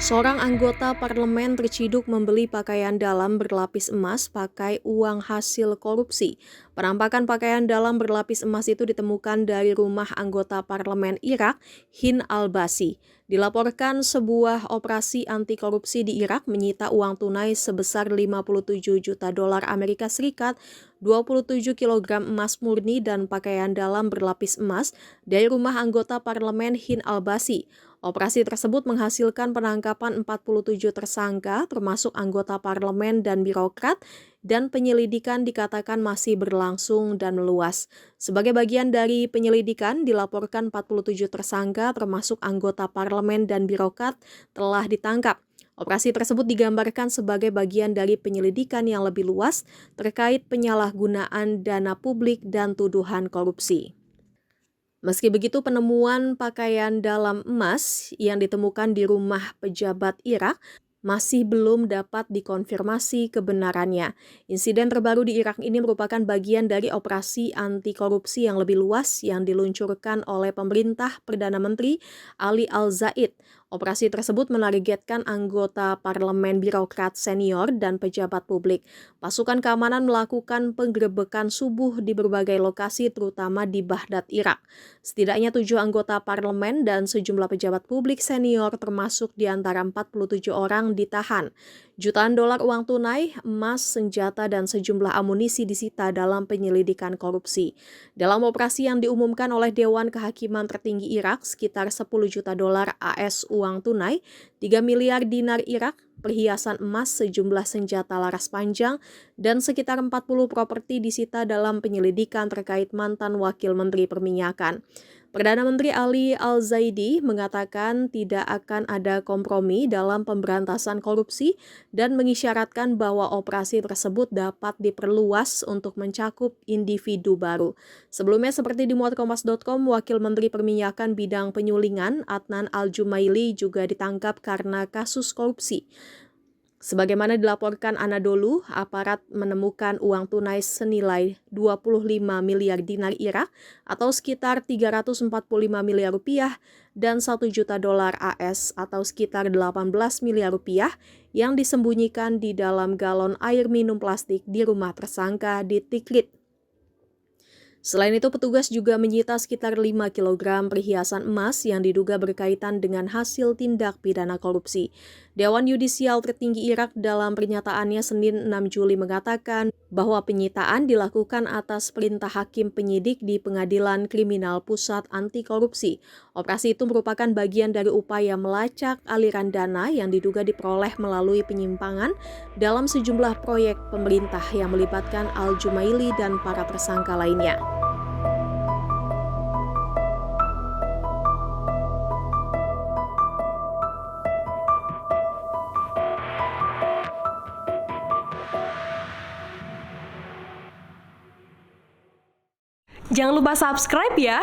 Seorang anggota parlemen terciduk membeli pakaian dalam berlapis emas pakai uang hasil korupsi. Penampakan pakaian dalam berlapis emas itu ditemukan dari rumah anggota parlemen Irak, Hin Al-Basi. Dilaporkan sebuah operasi anti korupsi di Irak menyita uang tunai sebesar 57 juta dolar Amerika Serikat, 27 kilogram emas murni dan pakaian dalam berlapis emas dari rumah anggota parlemen Hin Al-Basi. Operasi tersebut menghasilkan penangkapan 47 tersangka termasuk anggota parlemen dan birokrat dan penyelidikan dikatakan masih berlangsung dan meluas. Sebagai bagian dari penyelidikan dilaporkan 47 tersangka termasuk anggota parlemen dan birokrat telah ditangkap. Operasi tersebut digambarkan sebagai bagian dari penyelidikan yang lebih luas terkait penyalahgunaan dana publik dan tuduhan korupsi. Meski begitu, penemuan pakaian dalam emas yang ditemukan di rumah pejabat Irak masih belum dapat dikonfirmasi kebenarannya. Insiden terbaru di Irak ini merupakan bagian dari operasi anti korupsi yang lebih luas yang diluncurkan oleh pemerintah Perdana Menteri Ali Al-Zaid. Operasi tersebut menargetkan anggota parlemen, birokrat senior, dan pejabat publik. Pasukan keamanan melakukan penggerebekan subuh di berbagai lokasi terutama di Baghdad, Irak. Setidaknya 7 anggota parlemen dan sejumlah pejabat publik senior termasuk di antara 47 orang ditahan. Jutaan dolar uang tunai, emas, senjata, dan sejumlah amunisi disita dalam penyelidikan korupsi. Dalam operasi yang diumumkan oleh Dewan Kehakiman Tertinggi Irak, sekitar 10 juta dolar AS uang tunai, 3 miliar dinar Irak, perhiasan emas, sejumlah senjata laras panjang, dan sekitar 40 properti disita dalam penyelidikan terkait mantan Wakil Menteri Perminyakan. Perdana Menteri Ali Al-Zaidi mengatakan tidak akan ada kompromi dalam pemberantasan korupsi dan mengisyaratkan bahwa operasi tersebut dapat diperluas untuk mencakup individu baru. Sebelumnya, seperti dimuat Kompas.com, Wakil Menteri Perminyakan bidang penyulingan Adnan Al-Jumaili juga ditangkap karena kasus korupsi. Sebagaimana dilaporkan Anadolu, aparat menemukan uang tunai senilai 25 miliar dinar Irak atau sekitar 345 miliar rupiah dan 1 juta dolar AS atau sekitar 18 miliar rupiah yang disembunyikan di dalam galon air minum plastik di rumah tersangka di Tikrit. Selain itu, petugas juga menyita sekitar 5 kg perhiasan emas yang diduga berkaitan dengan hasil tindak pidana korupsi. Dewan Yudisial Tertinggi Irak dalam pernyataannya Senin 6 Juli mengatakan bahwa penyitaan dilakukan atas perintah hakim penyidik di Pengadilan Kriminal Pusat Anti Korupsi. Operasi itu merupakan bagian dari upaya melacak aliran dana yang diduga diperoleh melalui penyimpangan dalam sejumlah proyek pemerintah yang melibatkan Al-Jumaili dan para tersangka lainnya. Jangan lupa subscribe ya!